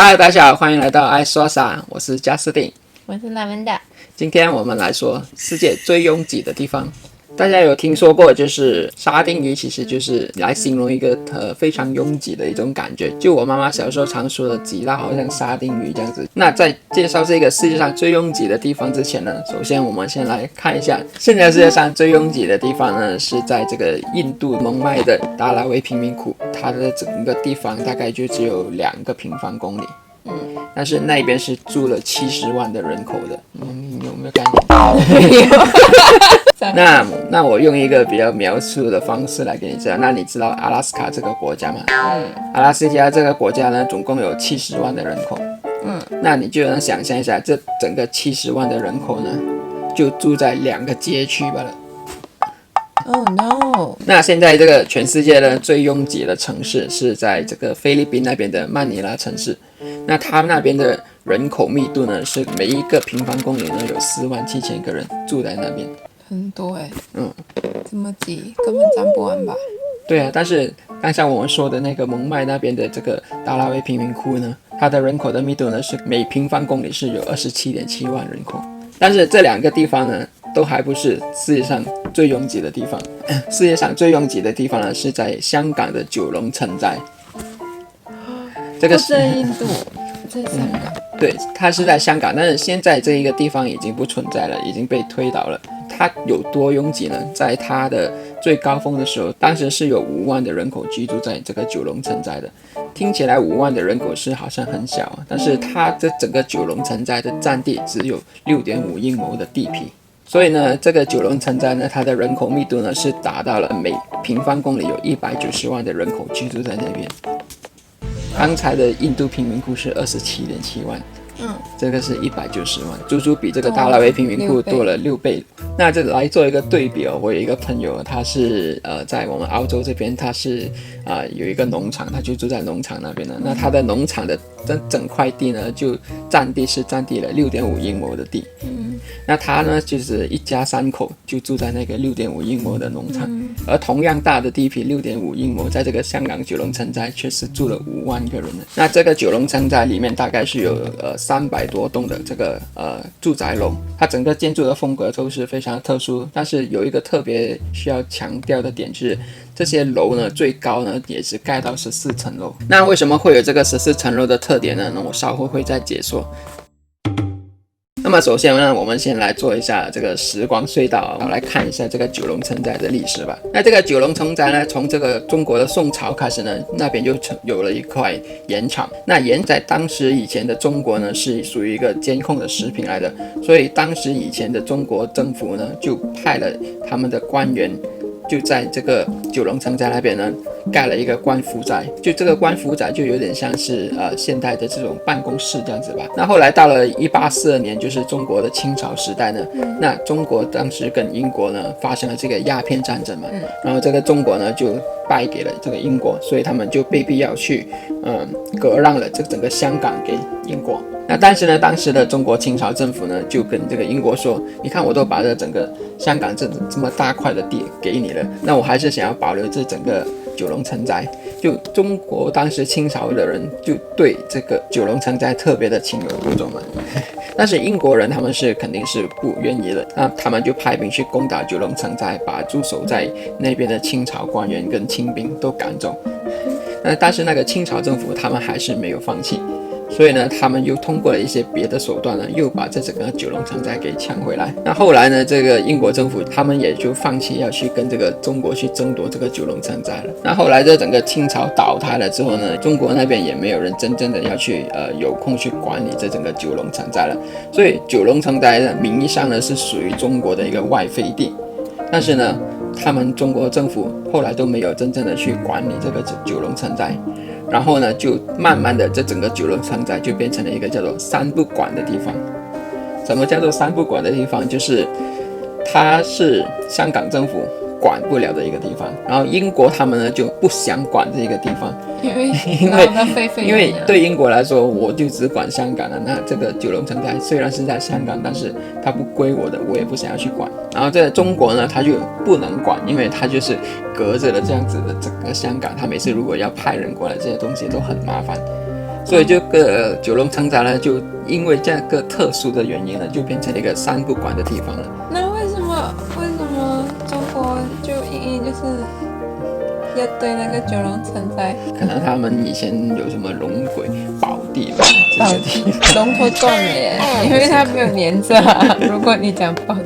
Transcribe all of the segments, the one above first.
嗨，大家好，欢迎来到爱说啥，我是加斯汀，我是拉文达。今天我们来说世界最拥挤的地方。大家有听说过，就是沙丁鱼，其实就是来形容一个非常拥挤的一种感觉。就我妈妈小时候常说的，挤到好像沙丁鱼这样子。那在介绍这个世界上最拥挤的地方之前呢，首先我们先来看一下，现在世界上最拥挤的地方呢，是在这个印度蒙麦的达拉维贫民窟，它的整个地方大概就只有2个平方公里。但是那边是住了70万的人口的，你有没有概念？那我用一个比较描述的方式来给你知道。那你知道阿拉斯加这个国家吗？阿拉斯加这个国家呢，总共有70万的人口。那你就能想象一下，这整个70万的人口呢，就住在2个街区罢了。Oh no！ 那现在这个全世界的最拥挤的城市是在这个菲律宾那边的曼尼拉城市。那它那边的人口密度呢，是每一个平方公里呢有47000个人住在那边，很多哎。这么挤，根本站不完吧？对啊，但是刚才我们说的那个蒙麦那边的这个达拉维贫民窟呢，它的人口的密度呢是每平方公里是有27.7万人口。但是这2个地方呢，都还不是世界上最拥挤的地方。世界上最拥挤的地方呢，是在香港的九龙城寨。这个是在印度，在香港。对，它是在香港，但是现在这一个地方已经不存在了，已经被推倒了。它有多拥挤呢？在它的最高峰的时候，当时是有5万的人口居住在这个九龙城寨的。听起来5万的人口是好像很小，但是它这整个九龙城寨的占地只有6.5英亩的地皮。所以呢，这个九龙城寨呢，它的人口密度呢是达到了每平方公里有190万的人口居住在那边。刚才的印度贫民窟是27.7万，这个是190万，足足比这个达拉维贫民窟多了6倍。那这来做一个对比哦，我有一个朋友，他是在我们澳洲这边，他是有一个农场，他就住在农场那边的。那他的农场的整块地呢，就占地了6.5英亩的地。那他呢，就是一家3口就住在那个6.5英亩的农场，而同样大的地皮6.5英亩，在这个香港九龙城寨却是住了5万个人的。那这个九龙城寨里面大概是有300多栋的这个住宅楼，它整个建筑的风格都是非常特殊，但是有一个特别需要强调的点是，这些楼呢最高呢也是盖到14层楼。那为什么会有这个14层楼的特点呢？我稍后会再解说。那么首先呢，我们先来做一下这个时光隧道，来看一下这个九龙城寨的历史吧。那这个九龙城寨呢，从这个中国的宋朝开始呢，那边就有了一块盐场。那盐在当时以前的中国呢，是属于一个监控的食品来的，所以当时以前的中国政府呢，就派了他们的官员，就在这个九龙城寨那边呢，盖了一个官府宅。就这个官府宅就有点像是现代的这种办公室这样子吧。那后来到了1842年，就是中国的清朝时代呢，那中国当时跟英国呢发生了这个鸦片战争嘛，然后这个中国呢就败给了这个英国，所以他们就被必要去割让了这整个香港给英国。那但是呢，当时的中国清朝政府呢，就跟这个英国说，你看我都把这整个香港这么大块的地给你了，那我还是想要保留这整个九龙城寨。就中国当时清朝的人就对这个九龙城寨特别的情有独钟嘛。但是英国人他们是肯定是不愿意的，那他们就派兵去攻打九龙城寨，把驻守在那边的清朝官员跟清兵都赶走。但是那个清朝政府他们还是没有放弃，所以呢，他们又通过了一些别的手段呢，又把这整个九龙城寨给抢回来。那后来呢，这个英国政府他们也就放弃要去跟这个中国去争夺这个九龙城寨了。那后来这整个清朝倒台了之后呢，中国那边也没有人真正的要去有空去管理这整个九龙城寨了。所以九龙城寨呢，名义上呢是属于中国的一个外废地，但是呢，他们中国政府后来都没有真正的去管理这个九龙城寨。然后呢，就慢慢的这整个九龙城寨就变成了一个叫做三不管的地方。什么叫做三不管的地方？就是它是香港政府管不了的一个地方，然后英国他们呢就不想管这个地方，因为对英国来说，我就只管香港了。那这个九龙城寨虽然是在香港，但是它不归我的，我也不想要去管。然后在中国呢，它就不能管，因为它就是隔着了这样子的整个香港，它每次如果要派人过来，这些东西都很麻烦。所以这个九龙城寨呢，就因为这个特殊的原因呢，就变成了一个三不管的地方了。那为什么中国就硬硬就是要对那个九龙城寨？可能他们以前有什么龙鬼宝地吧，这些地方。龙头断了耶，因为它没有连着啊。如果你讲宝地。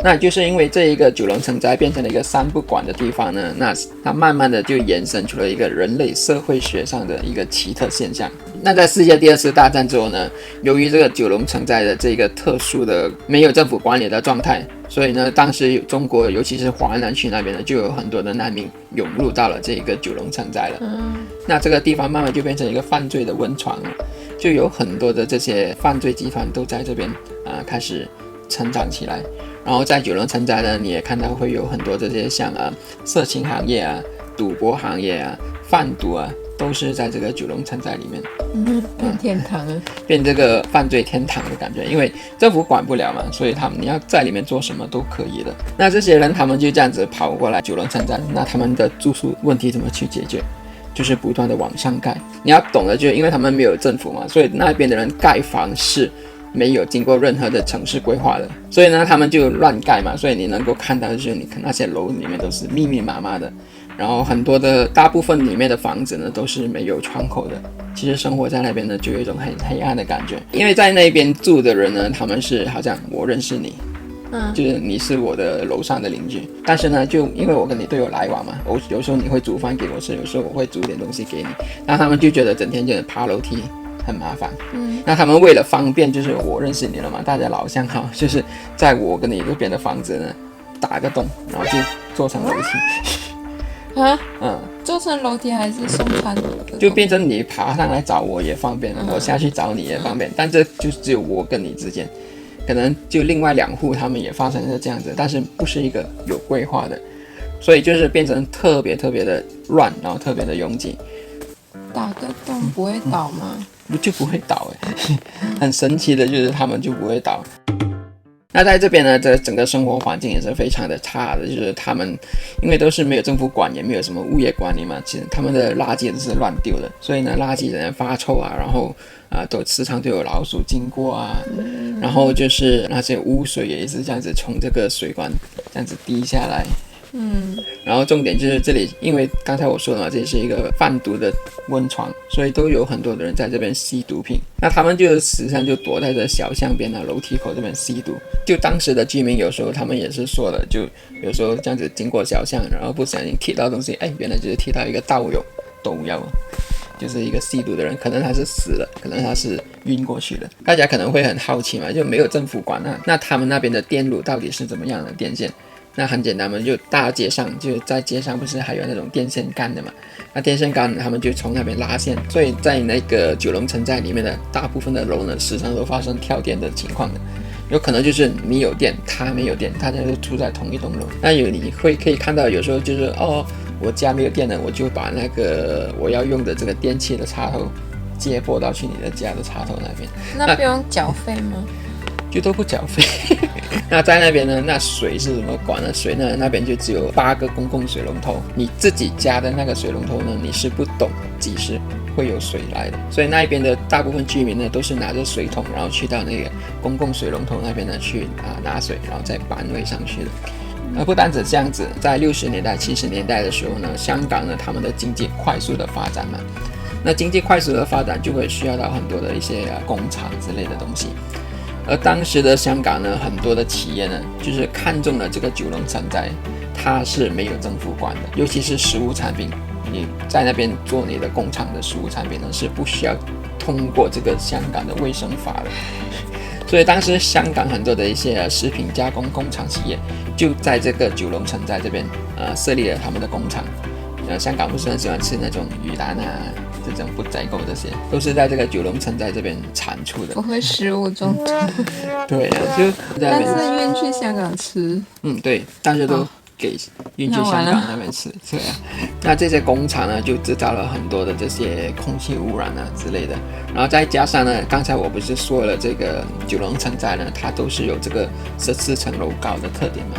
那就是因为这一个九龙城寨变成了一个三不管的地方呢，那它慢慢的就衍生出了一个人类社会学上的一个奇特现象。那在世界第二次大战之后呢，由于这个九龙城寨的这个特殊的没有政府管理的状态，所以呢，当时中国尤其是华南区那边呢，就有很多的难民涌入到了这个九龙城寨了。那这个地方慢慢就变成一个犯罪的温床了，就有很多的这些犯罪集团都在这边开始成长起来。然后在九龙城寨呢，你也看到会有很多这些像色情行业啊、赌博行业啊、贩毒啊，都是在这个九龙城寨里面。变天堂了，变这个犯罪天堂的感觉，因为政府管不了嘛，所以你要在里面做什么都可以的。那这些人他们就这样子跑过来九龙城寨，那他们的住宿问题怎么去解决？就是不断的往上盖。你要懂的，就是因为他们没有政府嘛，所以那边的人盖房是没有经过任何的城市规划的，所以呢，他们就乱盖嘛。所以你能够看到，就是你看那些楼里面都是密密麻麻的，然后很多的大部分里面的房子呢都是没有窗口的。其实生活在那边呢，就有一种很黑暗的感觉，因为在那边住的人呢，他们是好像我认识你。就是你是我的楼上的邻居，但是呢，就因为我跟你都有来往嘛，有时候你会煮饭给我吃，有时候我会煮点东西给你，那他们就觉得整天就爬楼梯很麻烦。那他们为了方便，就是我认识你了嘛，大家老相好，就是在我跟你这边的房子呢打个洞，然后就做成楼梯。做成楼梯还是送餐的？就变成你爬上来找我也方便，我下去找你也方便，但这就只有我跟你之间。可能就另外2户他们也发生是这样子，但是不是一个有规划的，所以就是变成特别的乱，然后特别的拥挤。打个洞不会倒吗？就不会倒很神奇的就是他们就不会倒。那在这边呢，这整个生活环境也是非常的差的，就是他们因为都是没有政府管，也没有什么物业管理嘛，其实他们的垃圾都是乱丢的，所以呢，垃圾人发臭啊，然后都时常都有老鼠经过啊，然后就是那些污水也是这样子从这个水管这样子滴下来。然后重点就是这里，因为刚才我说了嘛，这里是一个贩毒的温床，所以都有很多的人在这边吸毒品。那他们就时常就躲在这小巷边楼梯口这边吸毒。就当时的居民有时候他们也是说的，就有时候这样子经过小巷，然后不小心踢到东西，原来就是踢到一个道友，就是一个吸毒的人，可能他是死了，可能他是晕过去了。大家可能会很好奇嘛，就没有政府管那他们那边的电路到底是怎么样的电线？那很简单嘛，就大街上，就在街上不是还有那种电线杆的嘛？那电线杆他们就从那边拉线，所以在那个九龙城寨里面的大部分的楼呢，时常都发生跳电的情况的。有可能就是你有电，他没有电，大家都住在同一栋楼。那你可以看到，有时候就是我家没有电了，我就把那个我要用的这个电器的插头接驳到去你的家的插头那边。那不用缴费吗？就都不缴费。那在那边呢，那水是怎么管呢？水呢，那边就只有8个公共水龙头，你自己家的那个水龙头呢，你是不懂几时会有水来的，所以那边的大部分居民呢，都是拿着水桶，然后去到那个公共水龙头那边呢去拿水，然后再搬位上去的。而不单止这样子，在60年代、70年代的时候呢，香港呢，他们的经济快速的发展嘛，那经济快速的发展就会需要到很多的一些工厂之类的东西。而当时的香港呢，很多的企业呢，就是看中了这个九龙城寨，它是没有政府管的，尤其是食物产品，你在那边做你的工厂的食物产品呢，是不需要通过这个香港的卫生法的。所以当时香港很多的一些食品加工工厂企业就在这个九龙城寨这边设立了他们的工厂。香港不是很喜欢吃那种鱼蛋这种不宰狗，这些都是在这个九龙城寨这边产出的。不会食物中毒。对就在那边。但是运去香港吃。对，大家都给运去香港那边吃。对那这些工厂呢，就制造了很多的这些空气污染之类的。然后再加上呢，刚才我不是说了，这个九龙城寨呢，它都是有这个14层楼高的特点嘛。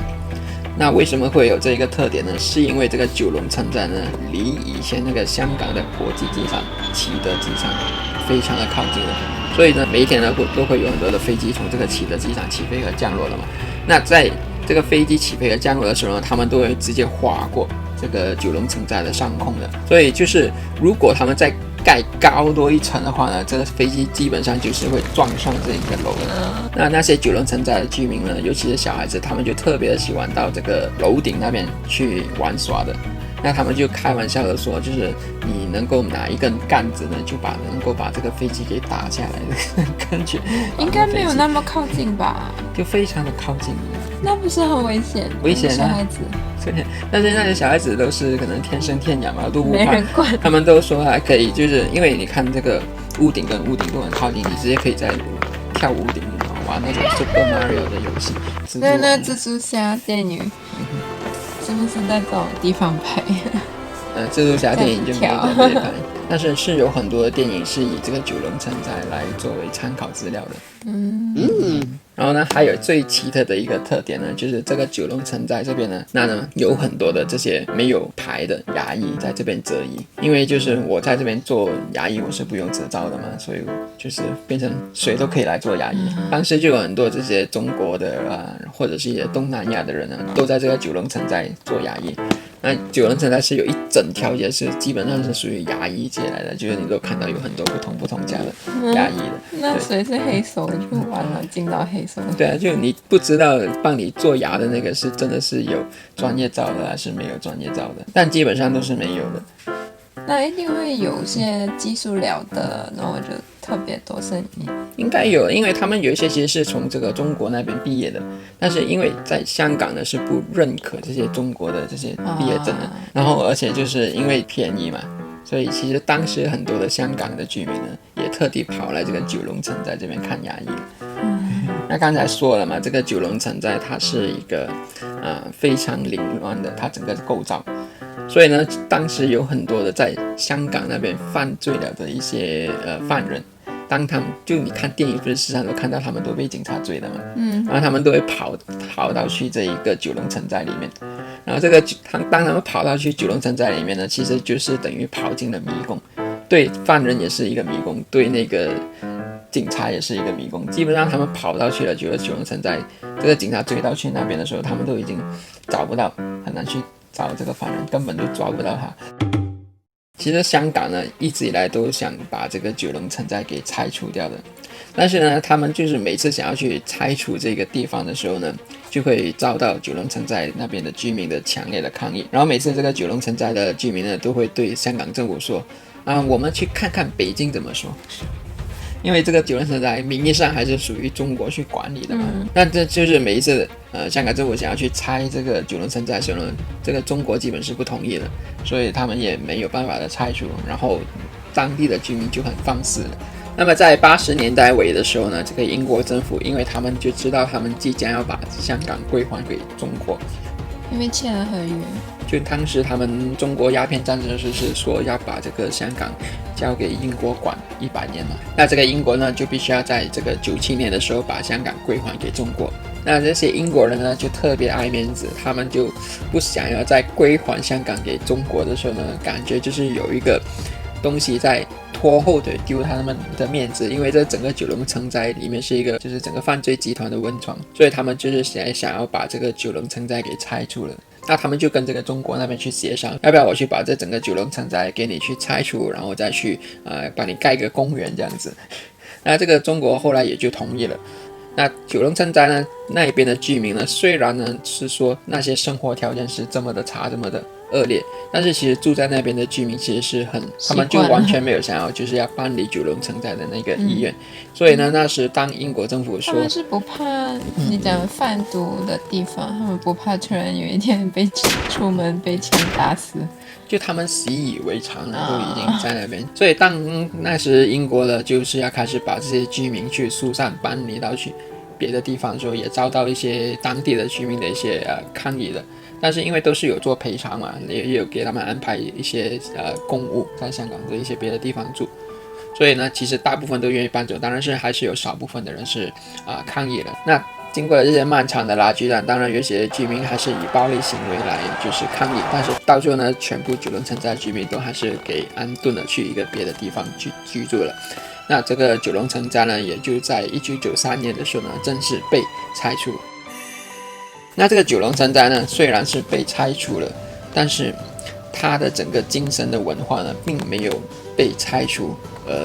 那为什么会有这个特点呢？是因为这个九龙城寨呢，离以前那个香港的国际机场启德机场非常的靠近了，所以呢，每一天呢都会有很多的飞机从这个启德机场起飞和降落了嘛。那在这个飞机起飞和降落的时候呢，他们都会直接划过这个九龙城寨的上空的，所以就是如果他们再盖高多一层的话呢，这个飞机基本上就是会撞上这一个楼的。那些九龙城寨的居民呢，尤其是小孩子，他们就特别喜欢到这个楼顶那边去玩耍的。那他们就开玩笑的说，就是你能够拿一根杆子呢，就能够把这个飞机给打下来的感觉。应该没有那么靠近吧？就非常的靠近。那不是很危险？危险啊！小孩子。但是那些小孩子都是可能天生天养嘛，都不怕。没人管。他们都说还可以，就是因为你看这个屋顶跟屋顶都很靠近，你直接可以在跳屋顶，玩那种 Super Mario 的游戏。对，那蜘蛛侠电影是不是在这种地方拍？蜘蛛侠电影就没有在这里拍，但是有很多的电影是以这个九龙城寨来作为参考资料的。然后呢，还有最奇特的一个特点呢，就是这个九龙城寨这边呢，那呢有很多的这些没有牌的牙医在这边择医，因为就是我在这边做牙医，我是不用执照的嘛，所以就是变成谁都可以来做牙医。当时就有很多这些中国的或者是一些东南亚的人呢，都在这个九龙城寨做牙医。那九龙城寨是有一整条街是基本上是属于牙医界来的，就是你都看到有很多不同家的牙医的。那谁是黑手就完了，进到黑手。对啊，就你不知道帮你做牙的那个是真的是有专业照的还是没有专业照的，但基本上都是没有的。那一定会有些技术了的，然后就特别多生意。应该有，因为他们有一些其实是从这个中国那边毕业的，但是因为在香港呢是不认可这些中国的这些毕业证的，然后而且就是因为便宜嘛，所以其实当时很多的香港的居民呢也特地跑来这个九龙城寨这边看牙医。那刚才说了嘛，这个九龙城寨它是一个非常凌乱的，它整个构造。所以呢，当时有很多的在香港那边犯罪了的一些犯人，当他们就你看电影不是时常都看到他们都被警察追的嘛，然后他们都会跑到去这一个九龙城寨里面，然后当他们跑到去九龙城寨里面呢，其实就是等于跑进了迷宫，对犯人也是一个迷宫，对那个警察也是一个迷宫。基本上他们跑到去了九龙城寨，这个警察追到去那边的时候，他们都已经找不到，很难去找这个犯人，根本就抓不到他。其实香港呢一直以来都想把这个九龙城寨给拆除掉的，但是呢他们就是每次想要去拆除这个地方的时候呢，就会遭到九龙城寨那边的居民的强烈的抗议，然后每次这个九龙城寨的居民呢都会对香港政府说我们去看看北京怎么说。因为这个九龙城寨名义上还是属于中国去管理的嘛，那这就是每一次香港政府想要去拆这个九龙城寨的时候呢，这个中国基本是不同意的，所以他们也没有办法的拆除，然后当地的居民就很放肆了。那么在80年代尾的时候呢，这个英国政府因为他们就知道他们即将要把香港归还给中国，因为签了合约。就当时他们中国鸦片战争是说要把这个香港交给英国管100年嘛，那这个英国呢就必须要在这个97年的时候把香港归还给中国。那这些英国人呢就特别爱面子，他们就不想要再归还香港给中国的时候呢，感觉就是有一个东西在拖后腿丢他们的面子，因为这整个九龙城寨里面是一个就是整个犯罪集团的温床，所以他们就是想要把这个九龙城寨给拆除了。那他们就跟这个中国那边去协商，要不要我去把这整个九龙城寨给你去拆除，然后再去帮你盖个公园这样子。那这个中国后来也就同意了。那九龙城寨呢那边的居民呢，虽然呢是说那些生活条件是这么的差，这么的恶劣，但是其实住在那边的居民其实是他们就完全没有想要就是要搬离九龙城寨的那个意愿。所以呢，那时当英国政府说他们是不怕你讲贩毒的地方，他们不怕突然有一天出门被枪打死，就他们习以为常了，都已经在那边。所以当那时英国呢就是要开始把这些居民去疏散搬离到去别的地方的时候，也遭到一些当地的居民的一些抗议的。但是因为都是有做赔偿嘛，也有给他们安排一些公务在香港的一些别的地方住，所以呢其实大部分都愿意搬走，当然是还是有少部分的人是抗议了。那经过了这些漫长的拉锯战，当然有些居民还是以暴力行为来就是抗议，但是到最后呢，全部九龙城寨居民都还是给安顿了去一个别的地方去居住了。那这个九龙城寨呢，也就在1993年的时候呢，正式被拆除。那这个九龙城寨呢，虽然是被拆除了，但是它的整个精神的文化呢，并没有被拆除，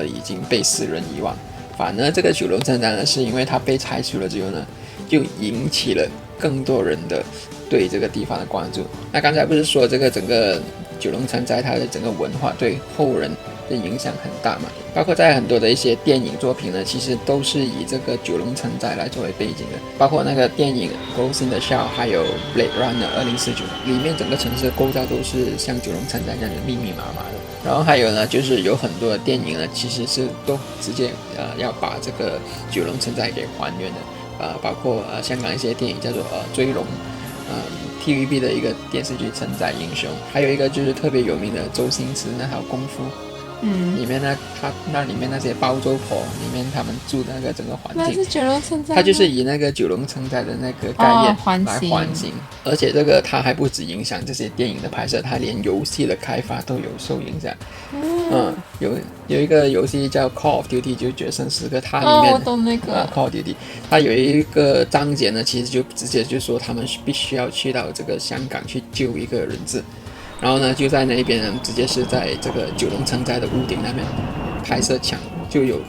已经被世人遗忘。反而这个九龙城寨呢，是因为它被拆除了之后呢，就引起了更多人的对这个地方的关注。那刚才不是说这个整个九龙城寨它的整个文化对后人的影响很大嘛？包括在很多的一些电影作品呢，其实都是以这个九龙城寨来作为背景的。包括那个电影《Ghost in the Shell》还有《Blade Runner 2049》，里面整个城市的构造都是像九龙城寨这样的密密麻麻的。然后还有呢，就是有很多的电影呢，其实是都直接要把这个九龙城寨给还原的。包括香港一些电影叫做追龙，TVB 的一个电视剧《城寨英雄》，还有一个就是特别有名的周星驰那套功夫。里面呢，他那里面那些包租婆，里面他们住的那个整个环境，那是九龙城寨，它就是以那个九龙城寨的那个概念来还形。而且这个它还不止影响这些电影的拍摄，它连游戏的开发都有受影响。有一个游戏叫 Call of Duty， 就决胜时刻，它里面我懂那个Call of Duty， 它有一个章节呢，其实就直接就说他们必须要去到这个香港去救一个人质。然后呢，就在那边呢，直接是在这个九龙城寨的屋顶那边拍摄枪，就有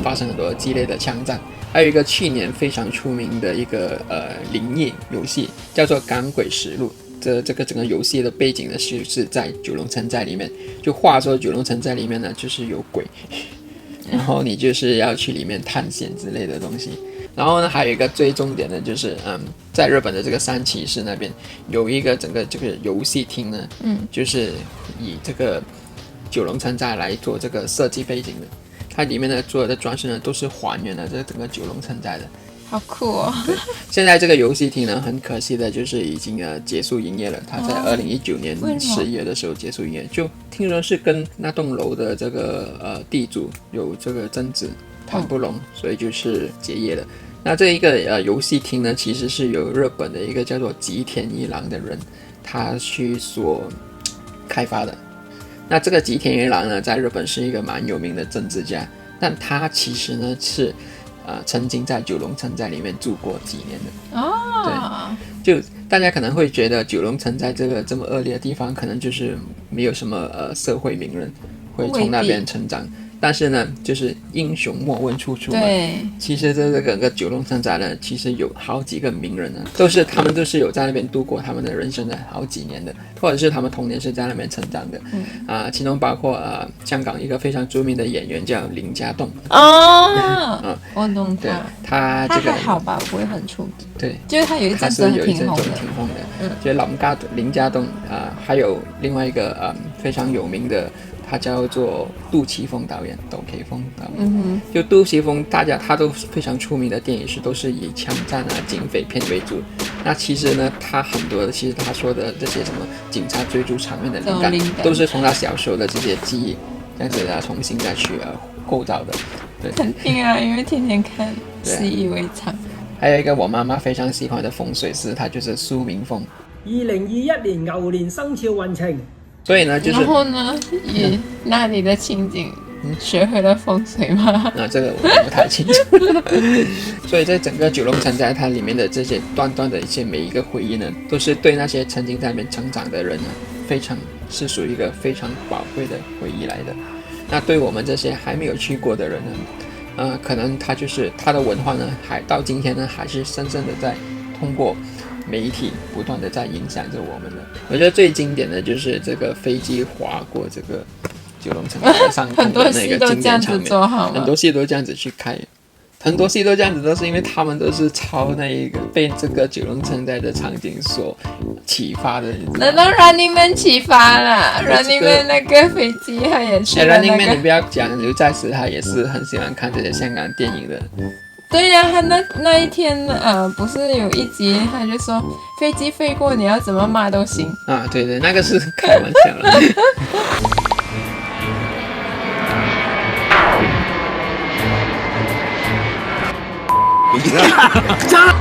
发生很多激烈的枪战。还有一个去年非常出名的一个灵异游戏，叫做《赶鬼实录》。这个整个游戏的背景呢，是在九龙城寨里面。就话说九龙城寨里面呢，就是有鬼，然后你就是要去里面探险之类的东西。然后呢，还有一个最重点的就是，在日本的这个三崎市那边有一个整个这个游戏厅呢，就是以这个九龙城寨来做这个设计背景的。它里面的所有的装饰呢，都是还原了这整个九龙城寨的。好酷哦！对，现在这个游戏厅呢，很可惜的就是已经结束营业了。它在2019年11月的时候结束营业，就听说是跟那栋楼的这个地主有这个争执，谈不拢，所以就是结业了。那这一个游戏厅呢，其实是由日本的一个叫做吉田一郎的人，他去所开发的。那这个吉田一郎呢，在日本是一个蛮有名的政治家，但他其实呢是曾经在九龙城寨里面住过几年的。对，就大家可能会觉得九龙城寨这个这么恶劣的地方，可能就是没有什么嘛社会名人会从那边成长。但是呢，就是英雄莫问出处嘛。对，其实这个九龙城寨呢，其实有好几个名人呢，他们都是有在那边度过他们的人生的好几年的，或者是他们童年是在那边成长的。其中包括香港一个非常著名的演员叫林家栋。我懂他。他这个还好吧，不会很出名。对，就是他有一阵子挺红的。就是林家栋还有另外一个非常有名的。他叫做杜琪峰导演，窦启峰导演。就杜琪峰，他都非常出名的电影都是以枪战警匪片为主。那其实呢，他很多的，其实他说的这些什么警察追逐场面的灵感，都是从他小时候的这些记忆，这样子重新再去构造的。对，肯定啊，因为天天看，习以为常。还有一个我妈妈非常喜欢的风水师，他就是苏明峰。2021年牛年生肖运程。所以呢，就是然后呢，也那里的情景学会了风水吗？这个我不太清楚。所以在整个九龙城寨，它里面的这些段段的一些每一个回忆呢，都是对那些曾经在那边成长的人呢，是属于一个非常宝贵的回忆来的。那对我们这些还没有去过的人呢，可能他的文化呢，还到今天呢，还是深深的在通过媒体不断的在影响着我们的。我觉得最经典的就是这个飞机划过这个九龙城寨上空的那个经典场面。很多戏都这样子去开，很多戏都这样子，都是因为他们都是抄那一个被这个九龙城寨的场景所启发的。难道 Running Man 启发了？Running Man 那个飞机他也是。Running Man 你不要讲，刘在石他也是很喜欢看这些香港电影的。对呀，他那一天不是有一集，他就说飞机飞过，你要怎么骂都行对对，那个是开玩笑了。加了。